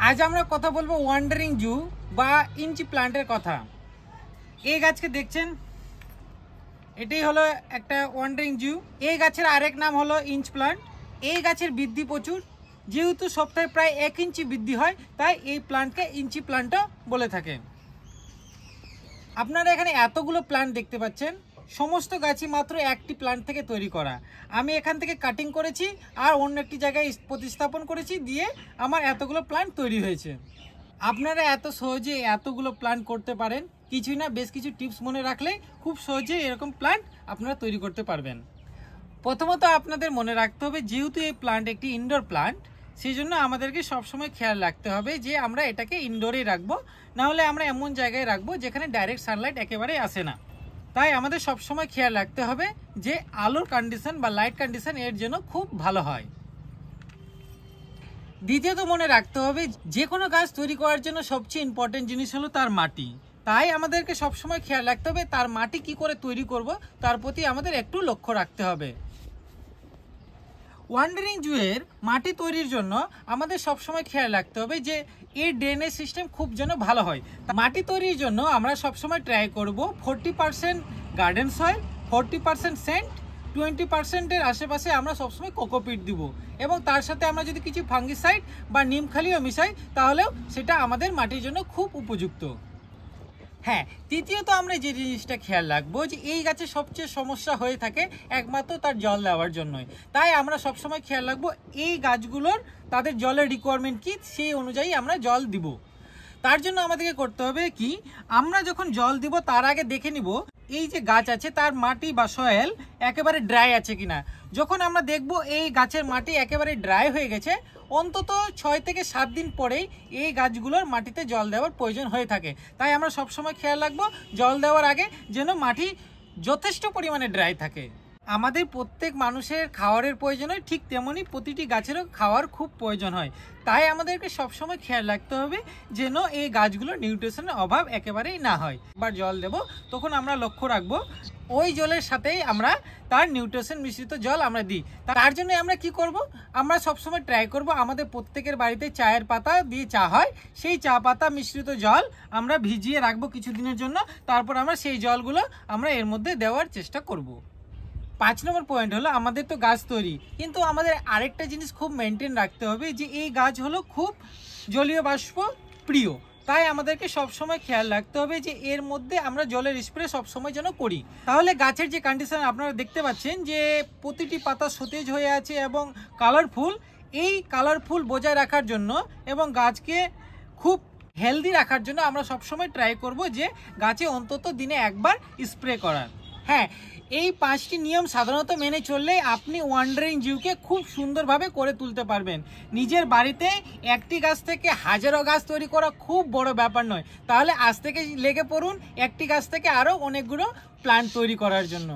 আজ আমরা কথা বলবো ওয়ান্ডারিং জু বা ইঞ্চ প্লান্টের কথা। এই গাছকে দেখছেন, এটাই হলো একটা ওয়ান্ডারিং জু। এই গাছের আরেক নাম হলো ইঞ্চ প্লান্ট। এই গাছের বৃদ্ধি প্রচুর, যেহেতু সপ্তাহে প্রায় 1 ইঞ্চি বৃদ্ধি হয়, তাই এই প্লান্টকে ইঞ্চি প্লান্টও বলে থাকে। আপনারা এখানে এতগুলো প্লান্ট দেখতে পাচ্ছেন, সমস্ত গাছই মাত্র একটি প্লান্ট থেকে তৈরি করা। আমি এখান থেকে কাটিং করেছি আর অন্য একটি জায়গায় প্রতিস্থাপন করেছি, দিয়ে আমার এতগুলো প্লান্ট তৈরি হয়েছে। আপনারা এত সহজে এতগুলো প্লান্ট করতে পারেন, কিছুই না, বেশ কিছু টিপস মনে রাখলে খুব সহজে এরকম প্লান্ট আপনারা তৈরি করতে পারবেন। প্রথমত আপনাদের মনে রাখতে হবে, যেহেতু এই প্লান্ট একটি ইনডোর প্লান্ট, সেই জন্য আমাদেরকে সবসময় খেয়াল রাখতে হবে যে আমরা এটাকে ইনডোরেই রাখবো, নাহলে আমরা এমন জায়গায় রাখবো যেখানে ডাইরেক্ট সানলাইট একেবারেই আসে না। তাই আমাদের সবসময় খেয়াল রাখতে হবে যে আলোর কন্ডিশন বা লাইট কন্ডিশন এর জন্য খুব ভালো হয়। দ্বিতীয়ত মনে রাখতে হবে, যে কোনো গাছ তৈরি করার জন্য সবচেয়ে ইম্পর্টেন্ট জিনিস হলো তার মাটি। তাই আমাদেরকে সবসময় খেয়াল রাখতে হবে তার মাটি কি করে তৈরি করব, তার প্রতি আমাদের একটু লক্ষ্য রাখতে হবে। ওয়ান্ডারিং জুয়ের মাটি তৈরির জন্য আমাদের সবসময় খেয়াল রাখতে হবে যে এর ড্রেনেজ সিস্টেম খুব যেন ভালো হয়। মাটি তৈরির জন্য আমরা সবসময় ট্রাই করব 40% গার্ডেন সয়েল, 40% সেন্ট, 20%-এর আশেপাশে আমরা সবসময় কোকোপিট দিব, এবং তার সাথে আমরা যদি কিছু ফাঙ্গিসাইড বা নিমখালিও মিশাই, তাহলেও সেটা আমাদের মাটির জন্য খুব উপযুক্ত। হ্যাঁ, তৃতীয়ত আমরা যে জিনিসটা খেয়াল রাখবো যে এই গাছে সবচেয়ে সমস্যা হয়ে থাকে একমাত্র তার জল দেওয়ার জন্যই। তাই আমরা সবসময় খেয়াল রাখবো এই গাছগুলোর তাদের জলের রিকোয়ারমেন্ট কি, সেই অনুযায়ী আমরা জল দিব। তার জন্য আমাদেরকে করতে হবে কি, আমরা যখন জল দিব তার আগে দেখে নিব এই যে গাছ আছে তার মাটি বা সয়েল একেবারে ড্রাই আছে কিনা। যখন আমরা দেখব এই গাছের মাটি একেবারে ড্রাই হয়ে গেছে, অন্তত 6 থেকে 7 দিন পরেই এই গাছগুলোর মাটিতে জল দেওয়ার প্রয়োজন হয়ে থাকে। তাই আমরা সবসময় খেয়াল রাখবো জল দেওয়ার আগে যেন মাটি যথেষ্ট পরিমাণে ড্রাই থাকে। আমাদের প্রত্যেক মানুষের খাওয়ারের প্রয়োজন হয়, ঠিক তেমনি প্রতিটি গাছেরও খাওয়ার খুব প্রয়োজন হয়। তাই আমাদেরকে সবসময় খেয়াল রাখতে হবে যেন এই গাছগুলোর নিউট্রিশনের অভাব একেবারেই না হয়। এবার জল দেব, তখন আমরা লক্ষ্য রাখবো ওই জলের সাথেই আমরা তার নিউট্রিশন মিশ্রিত জল আমরা দিই। তার জন্য আমরা কি করব, আমরা সবসময় ট্রাই করব আমাদের প্রত্যেকের বাড়িতে চায়ের পাতা দিয়ে চা হয়, সেই চা পাতা মিশ্রিত জল আমরা ভিজিয়ে রাখবো কিছুদিনের জন্য। তারপর আমরা সেই জলগুলো আমরা এর মধ্যে দেওয়ার চেষ্টা করব। 5 নম্বর পয়েন্ট হলো, আমাদের তো গাছ তৈরি, কিন্তু আমাদের আরেকটা জিনিস খুব মেনটেন রাখতে হবে যে এই গাছ হলো খুব জলীয় বাষ্প প্রিয়। তাই আমাদেরকে সবসময় খেয়াল রাখতে হবে যে এর মধ্যে আমরা জলের স্প্রে সবসময় যেন করি। তাহলে গাছের যে কন্ডিশন আপনারা দেখতে পাচ্ছেন যে প্রতিটি পাতা সতেজ হয়ে আছে এবং কালারফুল, এই কালারফুল বজায় রাখার জন্য এবং গাছকে খুব হেলদি রাখার জন্য আমরা সবসময় ট্রাই করব যে গাছে অন্তত দিনে একবার স্প্রে করার। হ্যাঁ, এই 5টি নিয়ম সাধারণত মেনে চললেই আপনি ওয়ান্ডারিং জুকে খুব সুন্দরভাবে করে তুলতে পারবেন। নিজের বাড়িতে একটি গাছ থেকে হাজারো গাছ তৈরি করা খুব বড় ব্যাপার নয়। তাহলে আজ থেকে লেগে পড়ুন একটি গাছ থেকে আরও অনেকগুলো প্ল্যান্ট তৈরি করার জন্য।